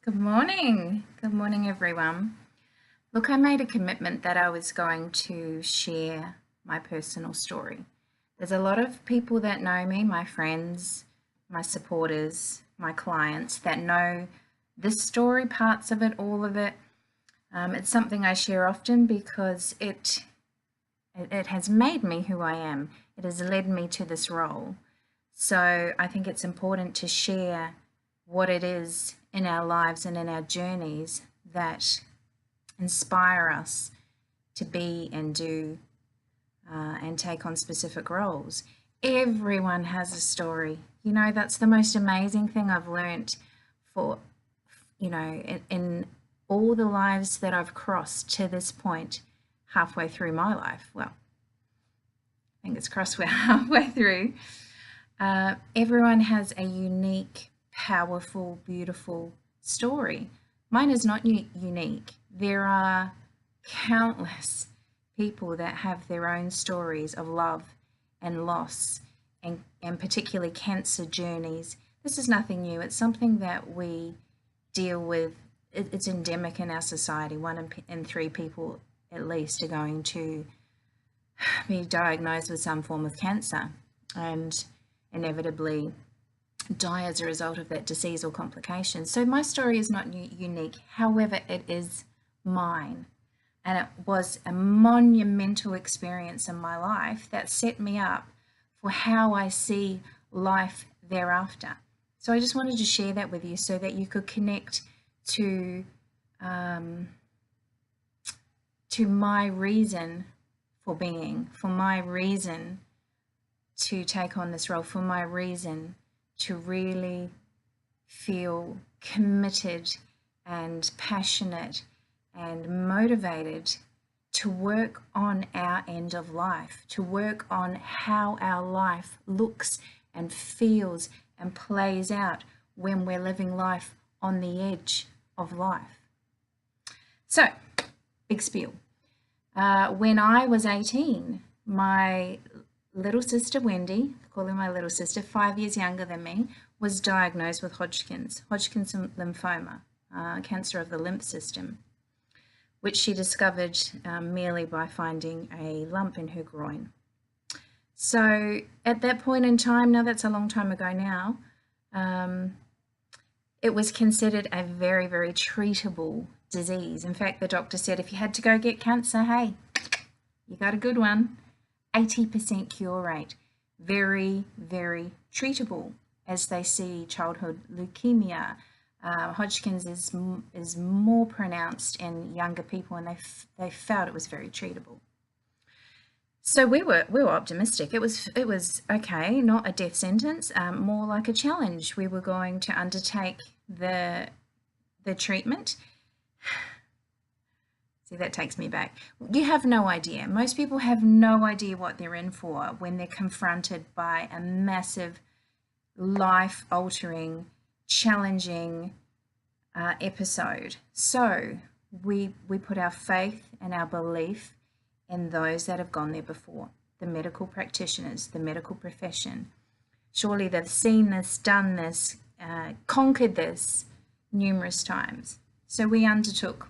Good morning. Good morning, everyone. Look, I made a commitment that I was going to share my personal story. There's a lot of people that know me, my friends, my supporters, my clients that know this story, parts of it, all of it. It's something I share often because it has made me who I am. It has led me to this role. So I think it's important to share what it is in our lives and in our journeys that inspire us to be and do and take on specific roles. Everyone has a story. You know, that's the most amazing thing I've learned for, in all the lives that I've crossed to this point, halfway through my life. Well, fingers crossed we're halfway through. Everyone has a unique, powerful, beautiful story. Mine is not unique. There are countless people that have their own stories of love and loss and particularly cancer journeys. This is nothing new. It's something that we deal with. It's endemic in our society. One in three people at least are going to be diagnosed with some form of cancer and inevitably die as a result of that disease or complication. So my story is not unique. However, it is mine. And it was a monumental experience in my life that set me up for how I see life thereafter. So I just wanted to share that with you so that you could connect to my reason for being, for my reason to take on this role, for my reason to really feel committed and passionate and motivated to work on our end of life, to work on how our life looks and feels and plays out when we're living life on the edge of life. So, big spiel. When I was 18, my little sister Wendy, calling my little sister, 5 years younger than me, was diagnosed with Hodgkin's lymphoma, cancer of the lymph system, which she discovered merely by finding a lump in her groin. So at that point in time, now that's a long time ago now, it was considered a very, very treatable disease. In fact, the doctor said if you had to go get cancer, hey, you got a good one. 80% cure rate. Very, very treatable, as they see childhood leukemia. Hodgkin's is more pronounced in younger people, and they felt it was very treatable. So we were optimistic. It was okay, not a death sentence, more like a challenge. We were going to undertake the treatment. See, that takes me back. You have no idea. Most people have no idea what they're in for when they're confronted by a massive, life-altering, challenging episode. So we put our faith and our belief in those that have gone there before, the medical practitioners, the medical profession. Surely they've seen this, done this, conquered this numerous times. So we undertook.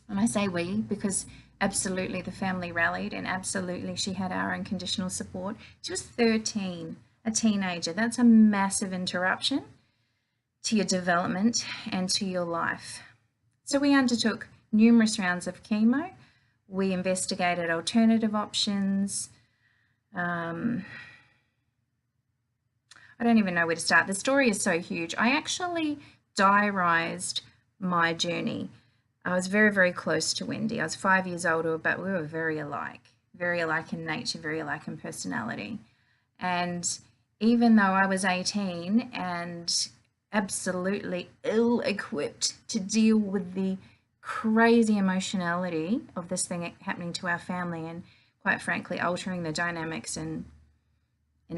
And I say we because absolutely the family rallied and absolutely she had our unconditional support. She was 13, a teenager. That's a massive interruption to your development and to your life. So we undertook numerous rounds of chemo. We investigated alternative options. I don't even know where to start. The story is so huge. I actually diarized my journey. I was very, very close to Wendy. I was 5 years older, but we were very alike in nature, very alike in personality. And even though I was 18 and absolutely ill-equipped to deal with the crazy emotionality of this thing happening to our family and quite frankly altering the dynamics in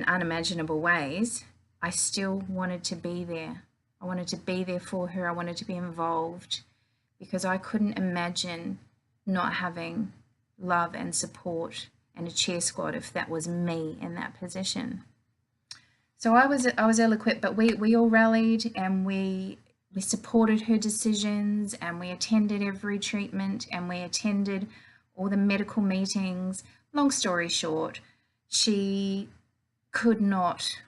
unimaginable ways, I still wanted to be there. I wanted to be there for her. I wanted to be involved, because I couldn't imagine not having love and support and a cheer squad if that was me in that position. So I was ill-equipped, but we all rallied and we we supported her decisions, and we attended every treatment, and we attended all the medical meetings. Long story short, she could not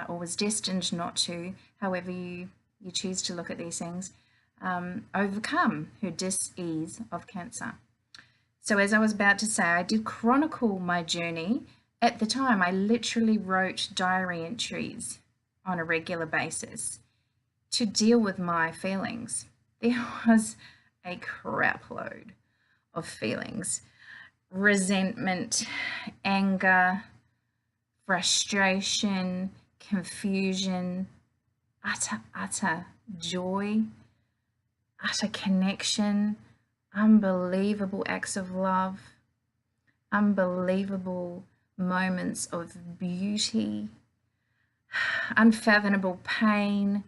or was destined not to, however you choose to look at these things, overcome her dis-ease of cancer. So as I was about to say, I did chronicle my journey. At the time, I literally wrote diary entries on a regular basis to deal with my feelings. There was a crap load of feelings: resentment, anger, frustration, confusion, utter joy, utter connection, unbelievable acts of love, unbelievable moments of beauty, unfathomable pain.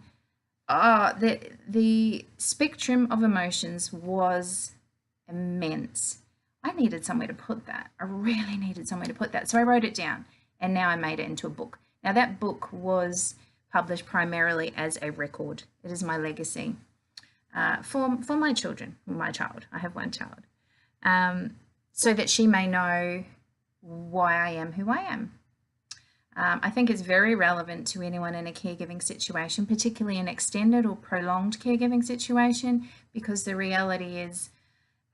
The spectrum of emotions was immense. I needed somewhere to put that. I really needed somewhere to put that. So I wrote it down, and now I made it into a book. Now that book was published primarily as a record. It is my legacy for my children, my child. I have one child. So that she may know why I am who I am. I think it's very relevant to anyone in a caregiving situation, particularly an extended or prolonged caregiving situation, because the reality is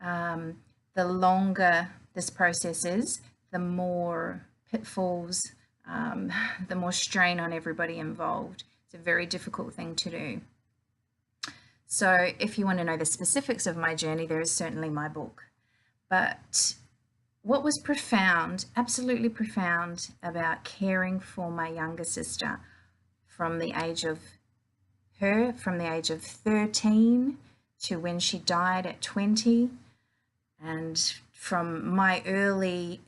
the longer this process is, the more pitfalls, the more strain on everybody involved. It's a very difficult thing to do. So if you want to know the specifics of my journey, there is certainly my book. But what was profound, absolutely profound, about caring for my younger sister from the age of 13 to when she died at 20, and from my early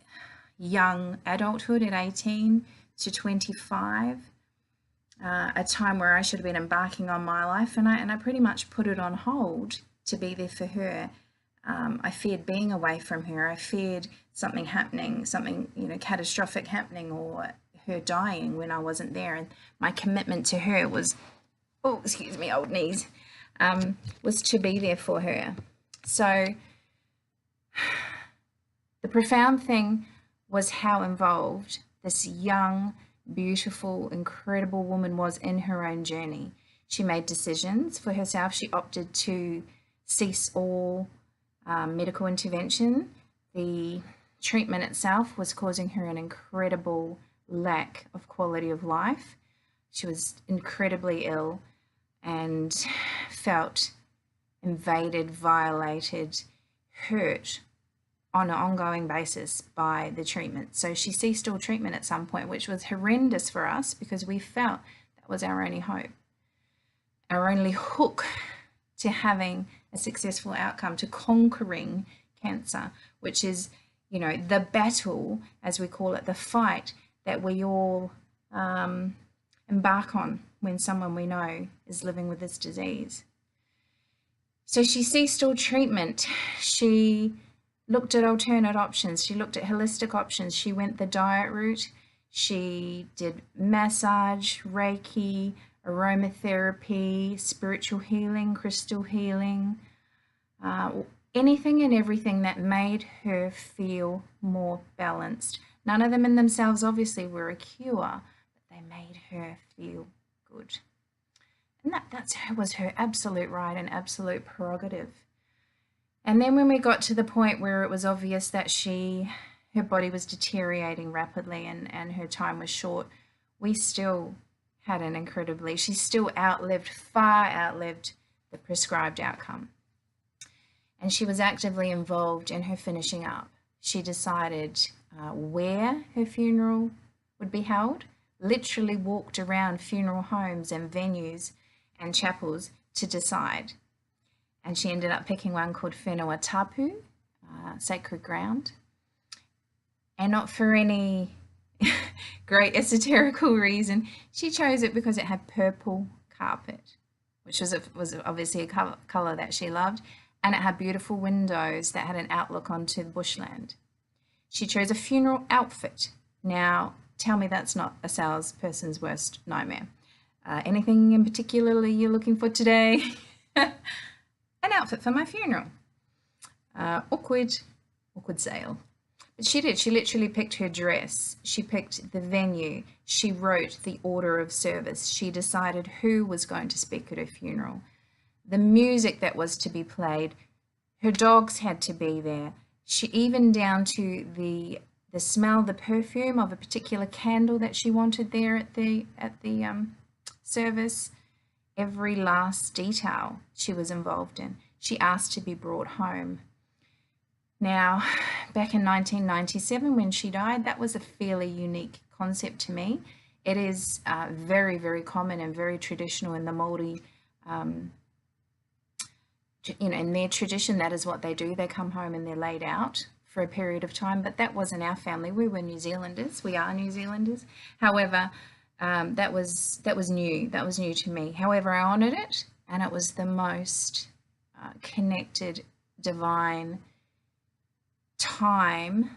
young adulthood at 18 to 25, a time where I should have been embarking on my life, and I pretty much put it on hold to be there for her. I feared being away from her. I feared something happening, something catastrophic happening, or her dying when I wasn't there. And my commitment to her was, old knees, was to be there for her. So the profound thing was how involved this young, beautiful, incredible woman was in her own journey. She made decisions for herself. She opted to cease all medical intervention. The treatment itself was causing her an incredible lack of quality of life. She was incredibly ill and felt invaded, violated, hurt on an ongoing basis by the treatment. So she ceased all treatment at some point, which was horrendous for us because we felt that was our only hope, our only hook to having a successful outcome, to conquering cancer, which is, the battle, as we call it, the fight that we all embark on when someone we know is living with this disease. So she ceased all treatment. She looked at alternate options. She looked at holistic options. She went the diet route. She did massage, Reiki, aromatherapy, spiritual healing, crystal healing, anything and everything that made her feel more balanced. None of them in themselves obviously were a cure, but they made her feel good. And that was her absolute right and absolute prerogative. And then when we got to the point where it was obvious that her body was deteriorating rapidly and her time was short, we still had she still far outlived the prescribed outcome. And she was actively involved in her finishing up. She decided where her funeral would be held, literally walked around funeral homes and venues and chapels to decide. And she ended up picking one called Whenua Tapu, sacred ground. And not for any great esoterical reason. She chose it because it had purple carpet, which was obviously a colour that she loved, and it had beautiful windows that had an outlook onto the bushland. She chose a funeral outfit. Now, tell me that's not a salesperson's worst nightmare. Anything in particular you're looking for today? An outfit for my funeral. Awkward sale. But she did. She literally picked her dress. She picked the venue. She wrote the order of service. She decided who was going to speak at her funeral. The music that was to be played. Her dogs had to be there. She even down to the smell, the perfume of a particular candle that she wanted there at the service. Every last detail she was involved in. She asked to be brought home. Now, back in 1997 when she died, that was a fairly unique concept to me. It is very, very common and very traditional in the Māori, in their tradition. That is what they do. They come home and they're laid out for a period of time, but that wasn't our family. We were New Zealanders. We are New Zealanders. However, that was new. That was new to me. However, I honoured it, and it was the most connected, divine time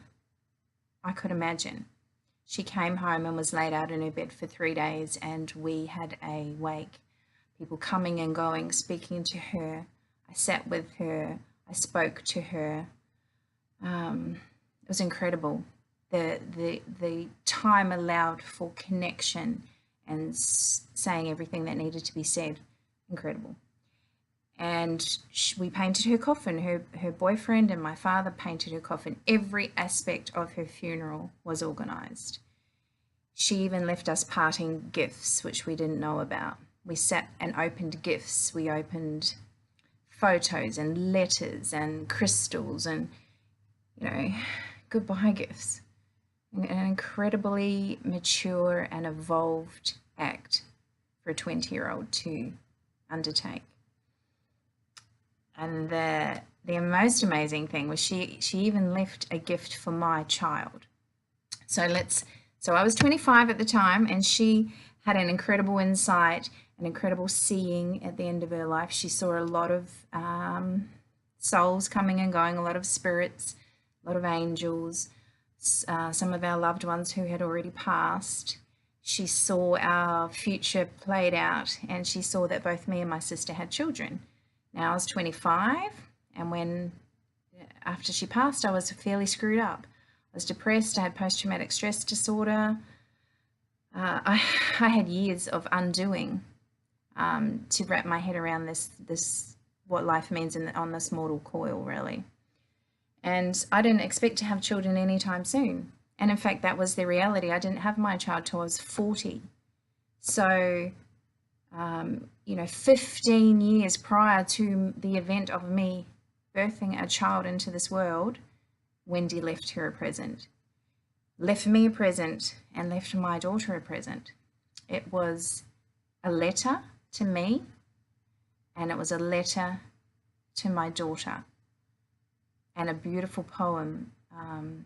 I could imagine. She came home and was laid out in her bed for 3 days, and we had a wake. People coming and going, speaking to her. I sat with her. I spoke to her. It was incredible. The time allowed for connection and saying everything that needed to be said. Incredible. And we painted her coffin. Her boyfriend and my father painted her coffin. Every aspect of her funeral was organised. She even left us parting gifts, which we didn't know about. We sat and opened gifts. We opened photos and letters and crystals and, goodbye gifts. An incredibly mature and evolved act for a 20-year-old to undertake. And the most amazing thing was she even left a gift for my child. So I was 25 at the time, and she had an incredible insight, an incredible seeing at the end of her life. She saw a lot of souls coming and going, a lot of spirits, a lot of angels, some of our loved ones who had already passed. She saw our future played out, and she saw that both me and my sister had children. Now I was 25, and after she passed, I was fairly screwed up. I was depressed. I had post-traumatic stress disorder. I had years of undoing to wrap my head around this what life means on this mortal coil, really. And I didn't expect to have children anytime soon. And in fact, that was the reality. I didn't have my child till I was 40. So 15 years prior to the event of me birthing a child into this world, Wendy left her a present, left me a present, and left my daughter a present. It was a letter to me, and it was a letter to my daughter, and a beautiful poem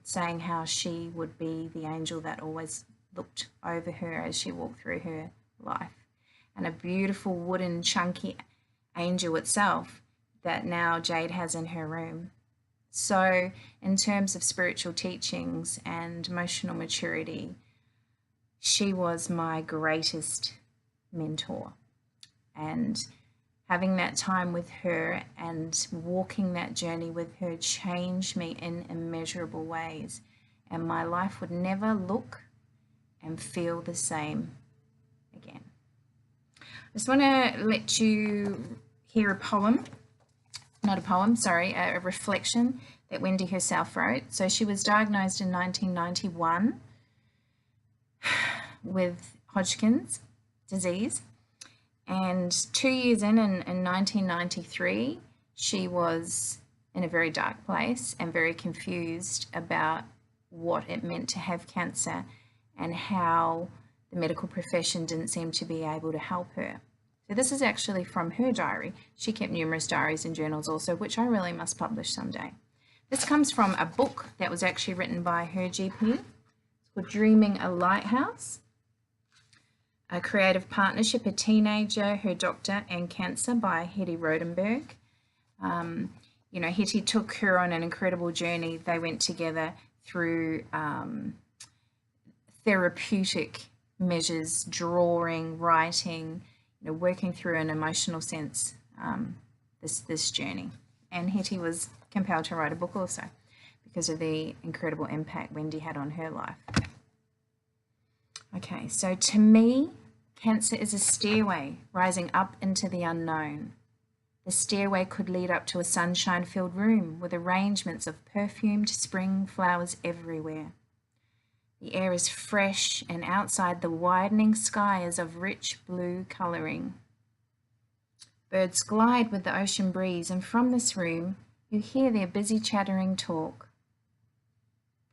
saying how she would be the angel that always looked over her as she walked through her life. And a beautiful wooden chunky angel itself that now Jade has in her room. So in terms of spiritual teachings and emotional maturity, she was my greatest mentor. And having that time with her and walking that journey with her changed me in immeasurable ways. And my life would never look and feel the same again. I just want to let you hear a reflection that Wendy herself wrote. So she was diagnosed in 1991 with Hodgkin's disease. And 2 years in 1993, she was in a very dark place and very confused about what it meant to have cancer and how the medical profession didn't seem to be able to help her. So this is actually from her diary. She kept numerous diaries and journals also, which I really must publish someday. This comes from a book that was actually written by her GP. It's called Dreaming a Lighthouse, A Creative Partnership, a Teenager, Her Doctor and Cancer by Hetty Rodenberg. Hetty took her on an incredible journey. They went together through therapeutic measures, drawing, writing, working through an emotional sense, this journey. And Hetty was compelled to write a book also because of the incredible impact Wendy had on her life. Okay, so to me, Cancer is a stairway rising up into the unknown. The stairway could lead up to a sunshine-filled room with arrangements of perfumed spring flowers everywhere. The air is fresh, and outside the widening sky is of rich blue colouring. Birds glide with the ocean breeze, and from this room you hear their busy chattering talk.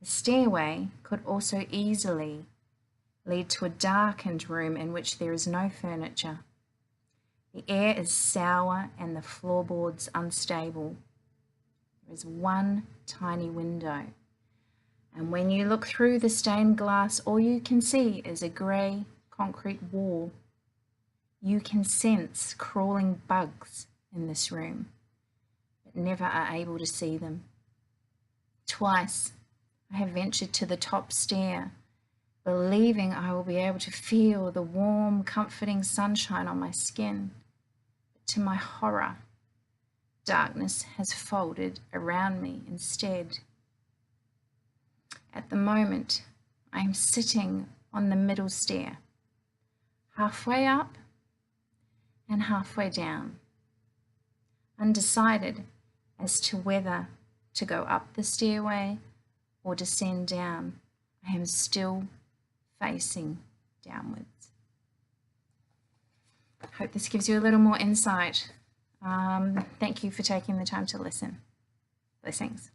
The stairway could also easily lead to a darkened room in which there is no furniture. The air is sour and the floorboards unstable. There is one tiny window, and when you look through the stained glass, all you can see is a grey concrete wall. You can sense crawling bugs in this room, but never are able to see them. Twice I have ventured to the top stair, believing I will be able to feel the warm, comforting sunshine on my skin. But to my horror, darkness has folded around me instead. At the moment, I am sitting on the middle stair, halfway up and halfway down, undecided as to whether to go up the stairway or descend down. I am still facing downwards. I hope this gives you a little more insight. Thank you for taking the time to listen. Blessings.